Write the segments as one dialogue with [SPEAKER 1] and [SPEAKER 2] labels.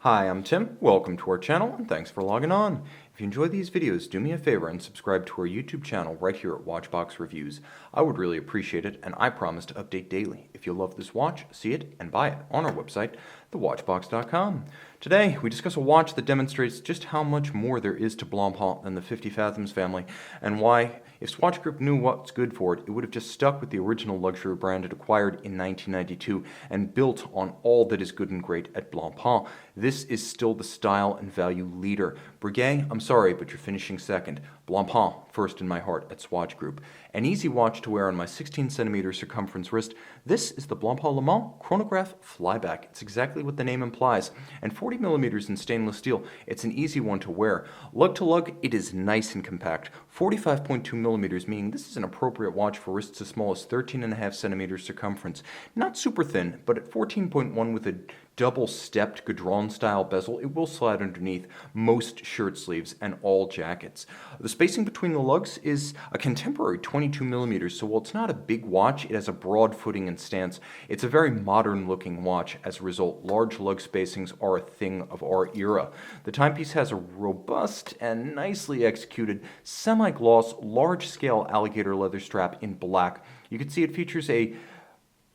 [SPEAKER 1] Hi, I'm Tim. Welcome to our channel and thanks for logging on. If you enjoy these videos, do me a favor and subscribe to our YouTube channel right here at Watchbox Reviews. I would really appreciate it, and I promise to update daily. If you love this watch, see it and buy it on our website, thewatchbox.com. Today, we discuss a watch that demonstrates just how much more there is to Blancpain than the 50 Fathoms family, and why, if Swatch Group knew what's good for it, it would have just stuck with the original luxury brand it acquired in 1992 and built on all that is good and great at Blancpain. This is still the style and value leader. Breguet, I'm sorry, but you're finishing second. Blancpain, first in my heart at Swatch Group. An easy watch to wear on my 16cm circumference wrist. This is the Blancpain Leman Chronograph Flyback. It's exactly what the name implies. And 40mm in stainless steel, it's an easy one to wear. Lug-to-lug, it is nice and compact. 45.2mm, meaning this is an appropriate watch for wrists as small as 13.5cm circumference. Not super thin, but at 14.1 with a double-stepped Gadron-style bezel, it will slide underneath most shirt sleeves and all jackets. The spacing between the lugs is a contemporary 22mm, so while it's not a big watch, it has a broad footing and stance. It's a very modern-looking watch. As a result, large lug spacings are a thing of our era. The timepiece has a robust and nicely executed semi-gloss, large-scale alligator leather strap in black. You can see it features a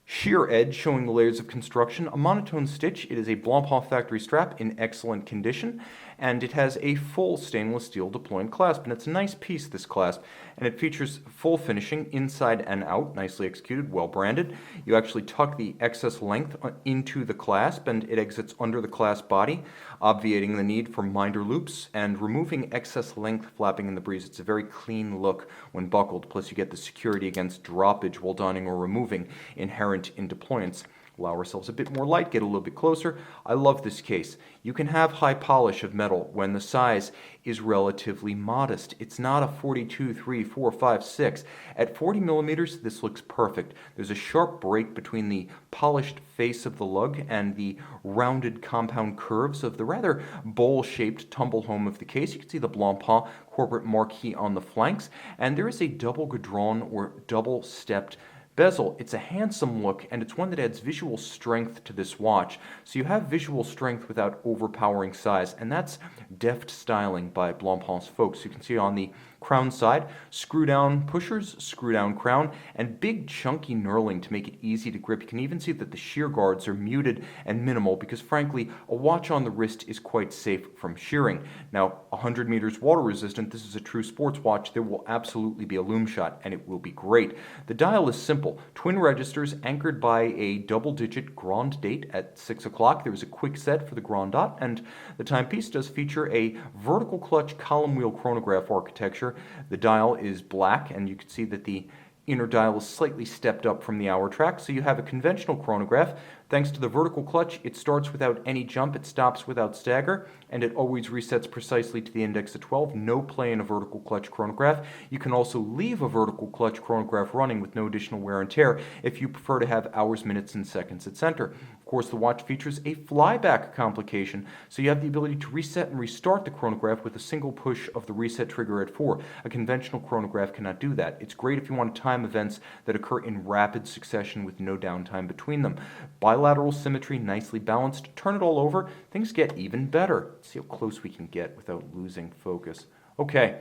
[SPEAKER 1] sheer edge showing the layers of construction, a monotone stitch. It is a Blancpain factory strap in excellent condition, and it has a full stainless steel deployant clasp, and it's a nice piece, this clasp, and it features full finishing inside and out, nicely executed, well branded. You actually tuck the excess length into the clasp, and it exits under the clasp body, obviating the need for minder loops and removing excess length flapping in the breeze. It's a very clean look when buckled, plus you get the security against droppage while donning or removing inherent in deployants. Allow ourselves a bit more light, get a little bit closer. I love this case. You can have high polish of metal when the size is relatively modest. It's not a 42, 3, 4, 5, 6. At 40mm, this looks perfect. There's a sharp break between the polished face of the lug and the rounded compound curves of the rather bowl-shaped tumble home of the case. You can see the Blancpain corporate marquee on the flanks, and there is a double Gadron or double-stepped bezel. It's a handsome look, and it's one that adds visual strength to this watch. So you have visual strength without overpowering size, and that's deft styling by Blancpain's folks. You can see on the crown side, screw down pushers, screw down crown, and big chunky knurling to make it easy to grip. You can even see that the shear guards are muted and minimal because frankly, a watch on the wrist is quite safe from shearing. Now, 100 meters water resistant, this is a true sports watch. There will absolutely be a loom shot, and it will be great. The dial is simple. Twin registers anchored by a double-digit Grande date at 6 o'clock. There is a quick set for the Grand dot, and the timepiece does feature a vertical clutch column wheel chronograph architecture. The dial is black, and you can see that the inner dial is slightly stepped up from the hour track, so you have a conventional chronograph. Thanks to the vertical clutch, it starts without any jump, it stops without stagger, and it always resets precisely to the index of 12. No play in a vertical clutch chronograph. You can also leave a vertical clutch chronograph running with no additional wear and tear if you prefer to have hours, minutes, and seconds at center. Of course, the watch features a flyback complication, so you have the ability to reset and restart the chronograph with a single push of the reset trigger at 4. A conventional chronograph cannot do that. It's great if you want to time events that occur in rapid succession with no downtime between them. Bilateral symmetry, nicely balanced. Turn it all over, things get even better. Let's see how close we can get without losing focus. Okay,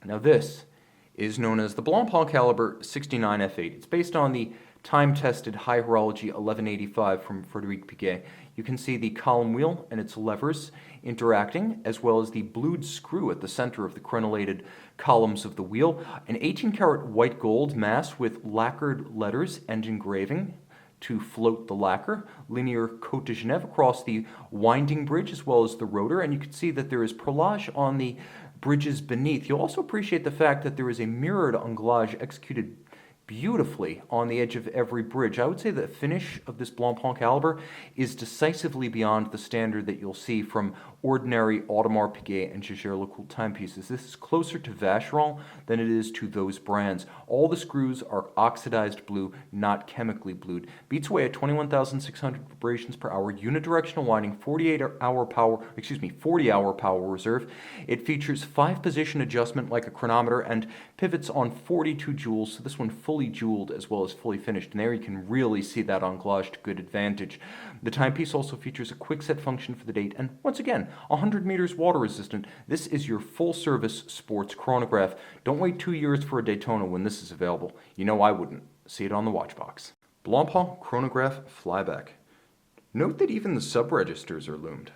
[SPEAKER 1] now this is known as the Blancpain Caliber 69F8. It's based on the time-tested High Horology 1185 from Frédéric Piguet. You can see the column wheel and its levers interacting, as well as the blued screw at the center of the crenellated columns of the wheel. An 18-karat white gold mass with lacquered letters and engraving to float the lacquer, linear Côte de Genève across the winding bridge as well as the rotor, and you can see that there is perlage on the bridges beneath. You'll also appreciate the fact that there is a mirrored anglage executed beautifully on the edge of every bridge. I would say the finish of this Blancpain caliber is decisively beyond the standard that you'll see from ordinary Audemars Piguet and Jaeger-LeCoultre timepieces. This is closer to Vacheron than it is to those brands. All the screws are oxidized blue, not chemically blued. Beats away at 21,600 vibrations per hour, unidirectional winding, 40-hour power reserve. It features 5-position adjustment like a chronometer and pivots on 42 jewels, so this one fully fully jeweled as well as fully finished, and there you can really see that on gloss to good advantage. The timepiece also features a quick set function for the date, and once again, 100 meters water resistant. This is your full service sports chronograph. Don't wait 2 years for a Daytona when this is available. You know I wouldn't. See it on the watch box. Blancpain Chronograph Flyback. Note that even the sub-registers are loomed.